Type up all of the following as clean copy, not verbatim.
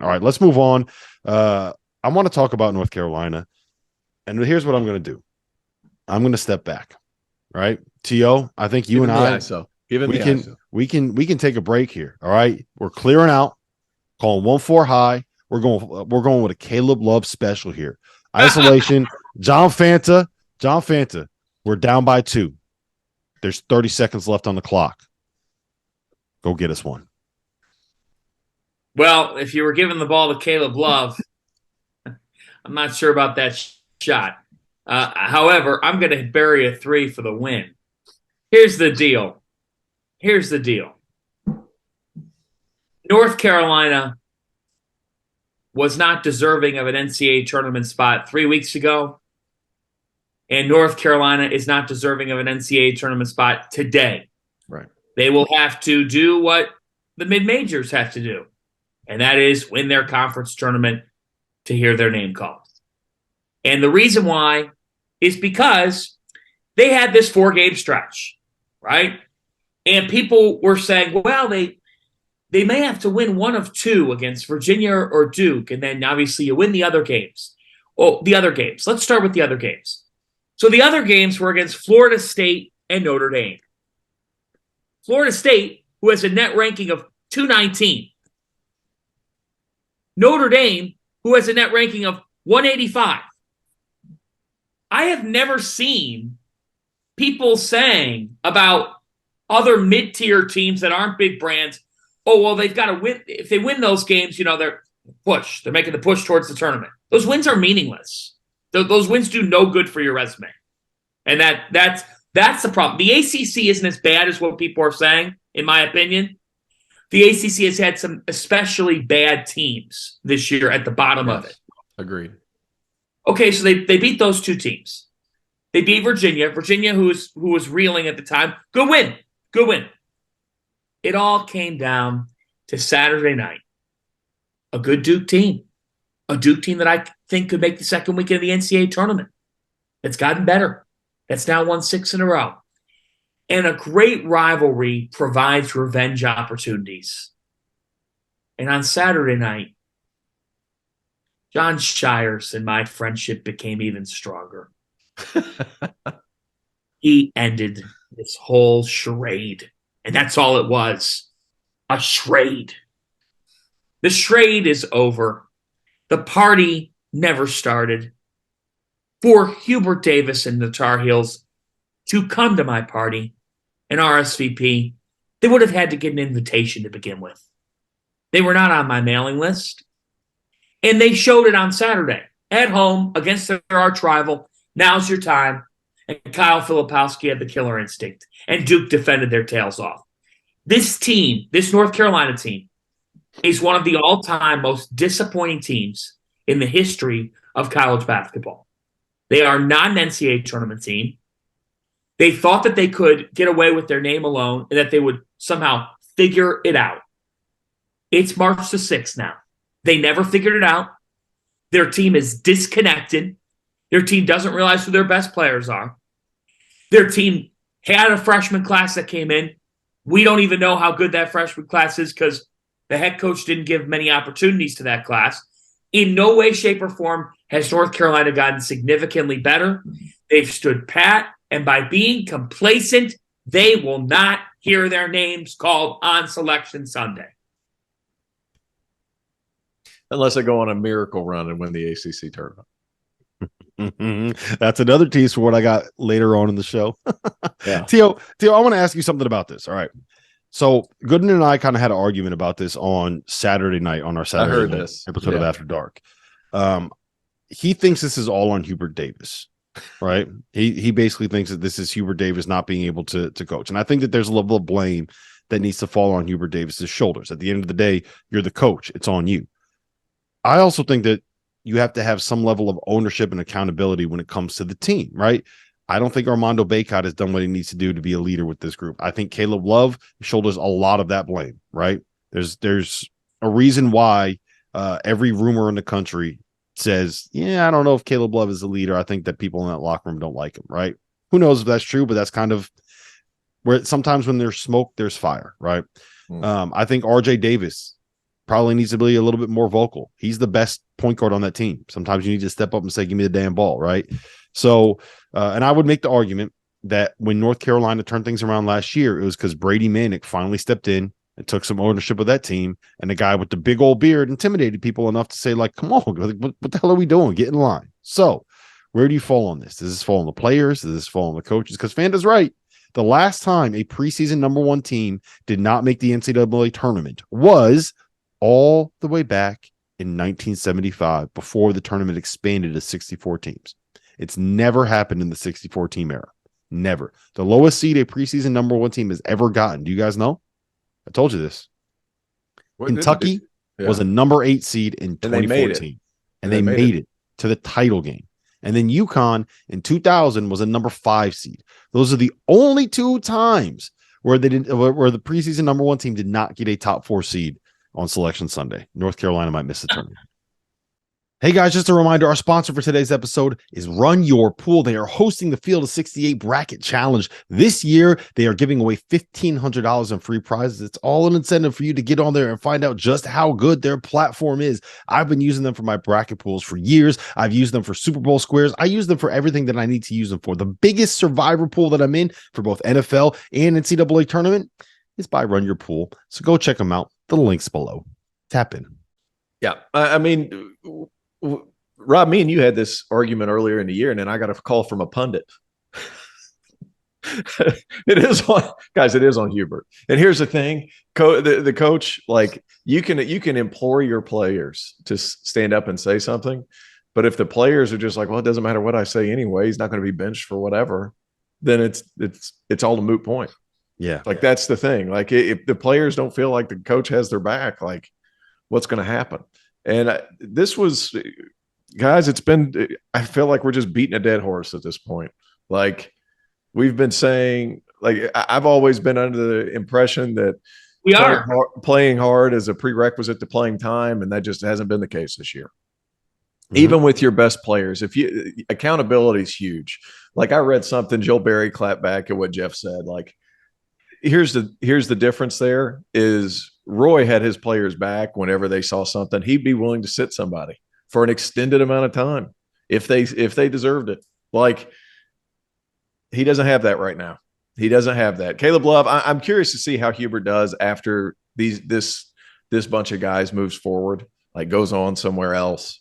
All right, let's move on. I want to talk about North Carolina, and here's what I'm going to do. I'm going to step back. Right, T.O., I think you and I, we can take a break here. All right, we're clearing out, calling 1-4 high. We're going with a Caleb Love special here. Isolation, John Fanta. We're down by 2. There's 30 seconds left on the clock. Go get us one. Well, if you were giving the ball to Caleb Love, I'm not sure about that shot. However, I'm going to bury a 3 for the win. Here's the deal. North Carolina was not deserving of an NCAA tournament spot 3 weeks ago. And North Carolina is not deserving of an NCAA tournament spot today. Right. They will have to do what the mid-majors have to do, and that is win their conference tournament to hear their name called. And the reason why is because they had this 4-game stretch, right? And people were saying, well, they may have to win one of 2 against Virginia or Duke, and then obviously you win the other games. Oh, the other games. Let's start with the other games. So the other games were against Florida State and Notre Dame. Florida State, who has a net ranking of 219. Notre Dame, who has a net ranking of 185. I have never seen people saying about other mid-tier teams that aren't big brands, oh, well, they've got to win. If they win those games, they're making the push towards the tournament. Those wins are meaningless. Those wins do no good for your resume. And that's the problem. The ACC isn't as bad as what people are saying, in my opinion. The ACC has had some especially bad teams this year at the bottom of it. Agreed. Okay, so they beat those 2 teams. They beat Virginia, who was reeling at the time. Good win. It all came down to Saturday night. A good Duke team. A Duke team that I think could make the second weekend of the NCAA tournament. It's gotten better. That's now won 6 in a row. And a great rivalry provides revenge opportunities. And on Saturday night, John Shires and my friendship became even stronger. He ended this whole charade. And that's all it was. A charade. The charade is over. The party never started. For Hubert Davis and the Tar Heels to come to my party and RSVP, they would have had to get an invitation to begin with. They were not on my mailing list. And they showed it on Saturday at home against their arch rival. Now's your time. And Kyle Filipowski had the killer instinct. And Duke defended their tails off. This team, this North Carolina team, is one of the all-time most disappointing teams in the history of college basketball. They are not an NCAA tournament team. They thought that they could get away with their name alone and that they would somehow figure it out. It's March the 6th now. They never figured it out. Their team is disconnected. Their team doesn't realize who their best players are. Their team had a freshman class that came in. We don't even know how good that freshman class is because the head coach didn't give many opportunities to that class. In no way, shape, or form has North Carolina gotten significantly better. They've stood pat, and by being complacent, they will not hear their names called on Selection Sunday. Unless they go on a miracle run and win the ACC tournament. That's another tease for what I got later on in the show. Yeah. Tio, I want to ask you something about this. All right. So Gooden and I kind of had an argument about this on Saturday night on our Saturday night episode of After Dark. He thinks this is all on Hubert Davis, right? He basically thinks that this is Hubert Davis not being able to coach. And I think that there's a level of blame that needs to fall on Hubert Davis's shoulders. At the end of the day, you're the coach. It's on you. I also think that you have to have some level of ownership and accountability when it comes to the team, right? I don't think Armando Bacot has done what he needs to do to be a leader with this group. I think Caleb Love shoulders a lot of that blame, right? There's a reason why every rumor in the country says, yeah, I don't know if Caleb Love is the leader. I think that people in that locker room don't like him, right? Who knows if that's true, but that's kind of where sometimes when there's smoke, there's fire, right? I think RJ Davis probably needs to be a little bit more vocal. He's the best point guard on that team. Sometimes you need to step up and say, give me the damn ball, right? So, and I would make the argument that when North Carolina turned things around last year, it was because Brady Manick finally stepped in and took some ownership of that team. And the guy with the big old beard intimidated people enough to say, like, come on, what the hell are we doing? Get in line. So where do you fall on this? Does this fall on the players? Does this fall on the coaches? Because Fanda's right. The last time a preseason number one team did not make the NCAA tournament was all the way back in 1975, before the tournament expanded to 64 teams. It's never happened in the 64 team era. Never. The lowest seed a preseason number one team has ever gotten. Do you guys know? I told you this. Kentucky was a number 8 seed in 2014. And they made it to the title game. And then UConn in 2000 was a number 5 seed. Those are the only 2 times where the preseason number one team did not get a top 4 seed on Selection Sunday. North Carolina might miss the tournament. Hey guys, just a reminder, our sponsor for today's episode is Run Your Pool. They are hosting the Field of 68 Bracket Challenge. This year, they are giving away $1,500 in free prizes. It's all an incentive for you to get on there and find out just how good their platform is. I've been using them for my bracket pools for years. I've used them for Super Bowl squares. I use them for everything that I need to use them for. The biggest survivor pool that I'm in for both NFL and NCAA tournament is by Run Your Pool. So go check them out. The link's below. Tap in. Yeah. I mean, Rob, me and you had this argument earlier in the year, and then I got a call from a pundit. It is on Hubert. And here's the thing, the coach, like you can implore your players to stand up and say something, but if the players are just like, well, it doesn't matter what I say anyway, he's not going to be benched for whatever, then it's all a moot point. Yeah, like that's the thing. Like if the players don't feel like the coach has their back, like what's going to happen? And this was, guys, I feel like we're just beating a dead horse at this point. Like we've been saying, like I've always been under the impression that playing hard is a prerequisite to playing time, and that just hasn't been the case this year. Mm-hmm. Even with your best players, accountability is huge. Like I read something, Joel Berry clapped back at what Jeff said. Like here's the difference there is Roy had his players back whenever they saw something. He'd be willing to sit somebody for an extended amount of time if they deserved it. Like he doesn't have that right now. He doesn't have that. Caleb Love, I'm curious to see how Hubert does after this bunch of guys moves forward, like goes on somewhere else.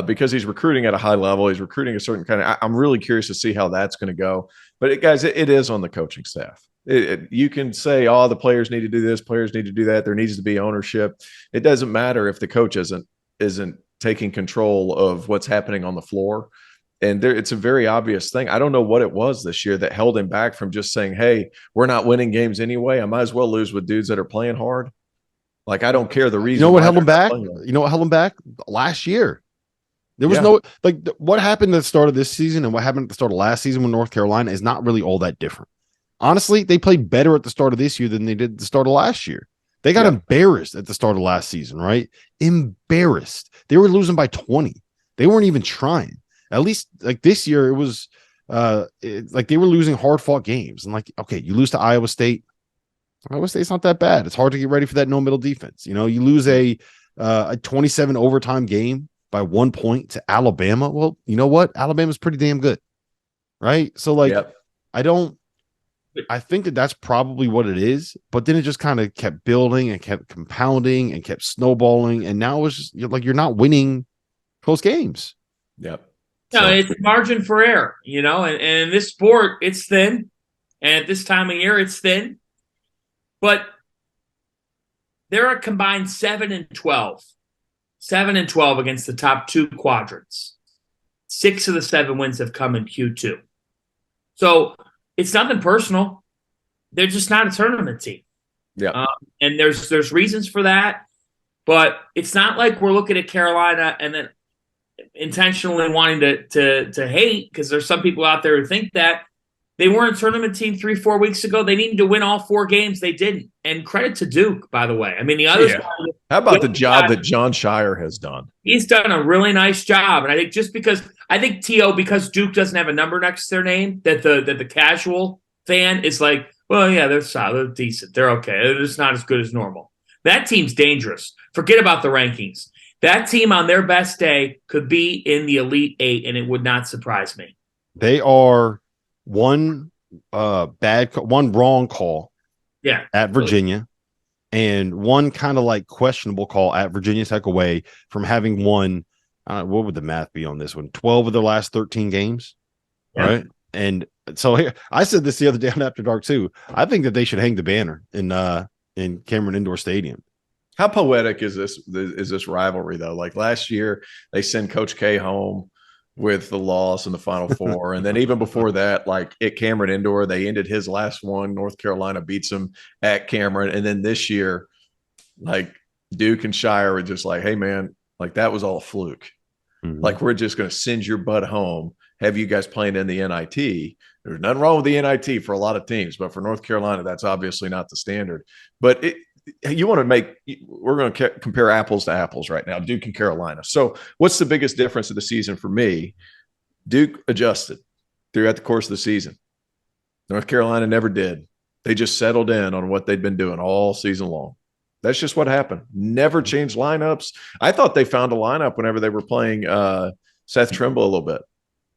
Because he's recruiting at a high level. He's recruiting a certain kind of – I'm really curious to see how that's going to go. But, it is on the coaching staff. You can say, oh, the players need to do this, players need to do that. There needs to be ownership. It doesn't matter if the coach isn't taking control of what's happening on the floor. And it's a very obvious thing. I don't know what it was this year that held him back from just saying, hey, we're not winning games anyway. I might as well lose with dudes that are playing hard. Like, I don't care the reason. You know what held him back? You know what held him back? Last year. There was no – like what happened at the start of this season and what happened at the start of last season with North Carolina is not really all that different. Honestly, they played better at the start of this year than they did at the start of last year. They got embarrassed at the start of last season, right? Embarrassed. They were losing by 20. They weren't even trying. At least like this year, it was like they were losing hard-fought games. And like, okay, you lose to Iowa State. Iowa State's not that bad. It's hard to get ready for that no-middle defense. You know, you lose a 27 overtime game by 1 point to Alabama. Well, you know what? Alabama's pretty damn good, right? So like, I think that's probably what it is, but then it just kind of kept building and kept compounding and kept snowballing. And now it's just you're not winning close games. Yep. No, it's margin for error, you know, and in this sport, it's thin. And at this time of year, it's thin. But they're a combined 7-12. 7-12 against the top 2 quadrants. 6 of the 7 wins have come in Q2. So it's nothing personal. They're just not a tournament team. Yeah. And there's reasons for that, but it's not like we're looking at Carolina and then intentionally wanting to hate, because there's some people out there who think that. They weren't a tournament team 3-4 weeks ago. They needed to win all 4 games. They didn't. And credit to Duke, by the way. I mean, the others. Yeah. How about the job that John Shire has done? He's done a really nice job. And I think because Duke doesn't have a number next to their name, that the casual fan is like, well, yeah, they're solid, they're decent, they're okay. They're just not as good as normal. That team's dangerous. Forget about the rankings. That team on their best day could be in the Elite Eight, and it would not surprise me. They are one wrong call at Virginia and one kind of like questionable call at Virginia Tech away from having won, what would the math be on this one? 12 of their last 13 games, right? And so here, I said this the other day on After Dark too. I think that they should hang the banner in Cameron Indoor Stadium. How poetic is this rivalry though? Like last year, they send Coach K home with the loss in the Final Four, and then even before that, like at Cameron Indoor, they ended his last one. North Carolina beats them at Cameron, and then this year, like Duke and Shire were just like, "Hey man, like that was all a fluke. Mm-hmm. Like we're just going to send your butt home. Have you guys playing in the NIT?" There's nothing wrong with the NIT for a lot of teams, but for North Carolina, that's obviously not the standard. But we're going to compare apples to apples right now, Duke and Carolina. So what's the biggest difference of the season for me? Duke adjusted throughout the course of the season. North Carolina never did. They just settled in on what they'd been doing all season long. That's just what happened. Never changed lineups. I thought they found a lineup whenever they were playing Seth Trimble a little bit.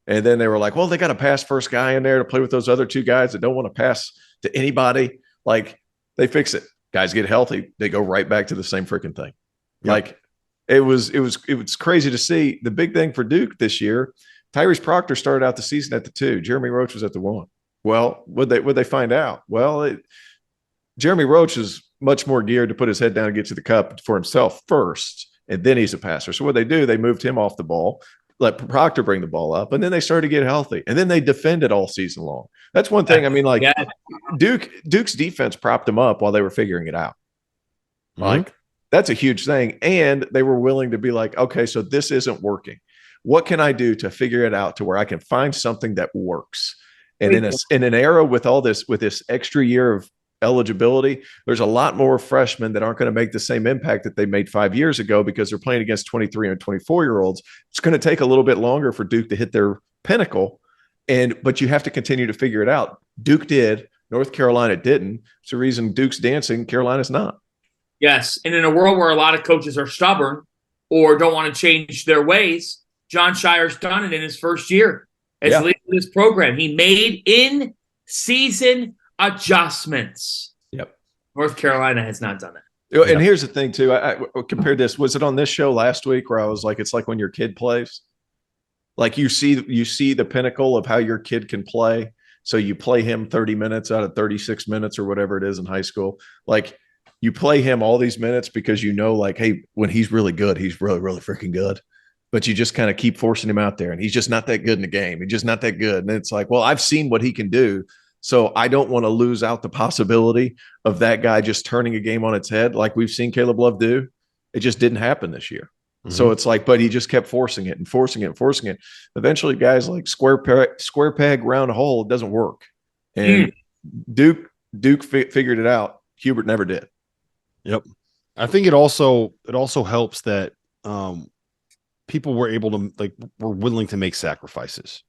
And then they were like, well, they got a pass first guy in there to play with those other two guys that don't want to pass to anybody. Like they fix it. Guys get healthy. They go right back to the same freaking thing. Yep. Like it was crazy to see. The big thing for Duke this year, Tyrese Proctor started out the season at the 2. Jeremy Roach was at the 1. Well, would they find out? Well, Jeremy Roach is much more geared to put his head down and get to the cup for himself first, and then he's a passer. So what they do, they moved him off the ball, let Proctor bring the ball up, and then they started to get healthy. And then they defended all season long. That's one thing. I mean, like Duke's defense propped them up while they were figuring it out. Mm-hmm. Like that's a huge thing. And they were willing to be like, okay, so this isn't working. What can I do to figure it out to where I can find something that works? And in an era with this extra year of eligibility, there's a lot more freshmen that aren't going to make the same impact that they made 5 years ago because they're playing against 23 and 24-year-olds. It's going to take a little bit longer for Duke to hit their pinnacle, but you have to continue to figure it out. Duke did. North Carolina didn't. It's the reason Duke's dancing, Carolina's not. Yes, and in a world where a lot of coaches are stubborn or don't want to change their ways, John Shire's done it in his first year as leader of this program. He made in-season adjustments. Yep. North Carolina has not done it. And here's the thing too. I compared this. Was it on this show last week where I was like, it's like when your kid plays, like you see the pinnacle of how your kid can play. So you play him 30 minutes out of 36 minutes or whatever it is in high school. Like you play him all these minutes because you know, like, hey, when he's really good, he's really, really freaking good. But you just kind of keep forcing him out there and he's just not that good in the game. He's just not that good. And it's like, well, I've seen what he can do. So I don't want to lose out the possibility of that guy just turning a game on its head like we've seen Caleb Love do. It just didn't happen this year. Mm-hmm. So it's like, but he just kept forcing it and forcing it and forcing it. Eventually, guys like square peg, round hole, it doesn't work. And Duke figured it out. Hubert never did. Yep. I think it also helps that people were able to were willing to make sacrifices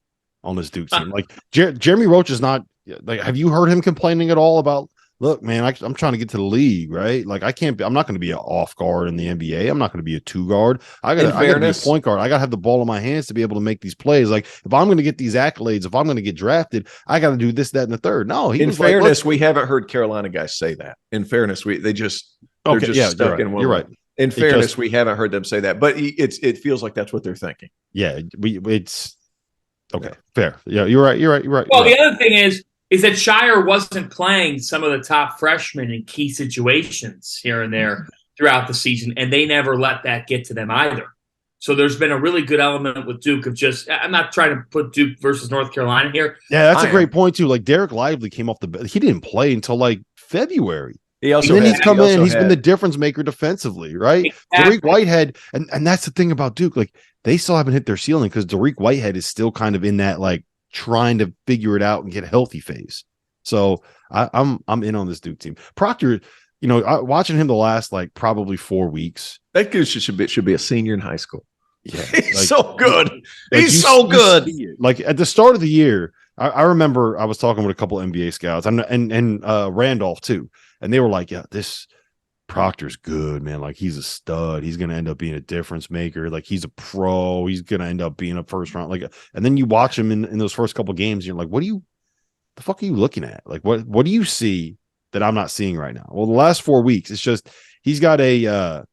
on this Duke team. Like Jeremy Roach is not like, have you heard him complaining at all about, look, man, I'm trying to get to the league, right? Like I'm not going to be an off guard in the NBA. I'm not going to be a 2 guard. I got to be a point guard. I got to have the ball in my hands to be able to make these plays. Like if I'm going to get these accolades, if I'm going to get drafted, I got to do this, that, and the third. No, in fairness, we haven't heard Carolina guys say that. In fairness, they're just stuck in one. You're right. In fairness, we haven't heard them say that, but it feels like that's what they're thinking. Yeah, it's okay. Fair. Yeah, you're right. Well, the other thing is that Shire wasn't playing some of the top freshmen in key situations here and there throughout the season, and they never let that get to them either. So there's been a really good element with Duke of just – I'm not trying to put Duke versus North Carolina here. Yeah, that's a great point too. Like Derek Lively came off the – he didn't play until like February. He's been the difference maker defensively, right? Exactly. Dariq Whitehead, and that's the thing about Duke. Like they still haven't hit their ceiling because Dariq Whitehead is still kind of in that like trying to figure it out and get a healthy phase. So I'm in on this Duke team. Proctor, watching him the last like probably 4 weeks. That dude should be a senior in high school. Yeah, he's so good. He's so good. Like at the start of the year, I remember I was talking with a couple NBA scouts and Randolph too. And they were like, yeah, this Proctor's good, man. Like, he's a stud. He's going to end up being a difference maker. Like, he's a pro. He's going to end up being a first round. Like, and then you watch him in those first couple games, and you're like, the fuck are you looking at? Like, what do you see that I'm not seeing right now? Well, the last 4 weeks, it's just, he's got there's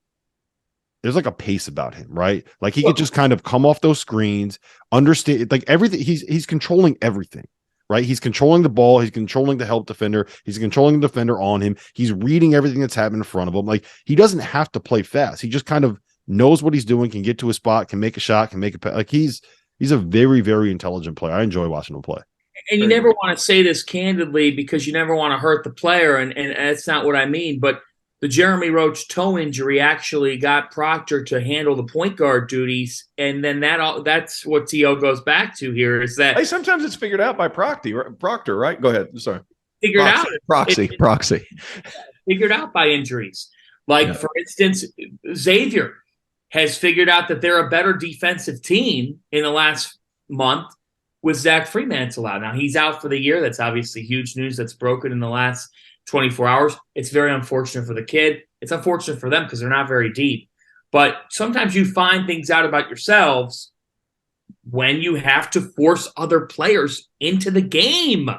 like a pace about him, right? Like, he could just kind of come off those screens, understand, like, everything. He's controlling everything. Right, he's controlling the ball. He's controlling the help defender. He's controlling the defender on him. He's reading everything that's happening in front of him. Like, he doesn't have to play fast. He just kind of knows what he's doing, can get to a spot, can make a shot, can make a like. He's a very, very intelligent player. I enjoy watching him play. And you never want to say this candidly because you never want to hurt the player, and that's not what I mean. But the Jeremy Roach toe injury actually got Proctor to handle the point guard duties, and then that's what T.O. goes back to here is that sometimes it's figured out by Proctor, right? Go ahead. Sorry. Proxy. Figured out by injuries. Like, for instance, Xavier has figured out that they're a better defensive team in the last month with Zach Fremantle out. Now, he's out for the year. That's obviously huge news that's broken in the last 24 hours. It's very unfortunate for the kid. It's unfortunate for them because they're not very deep. But sometimes you find things out about yourselves when you have to force other players into the game.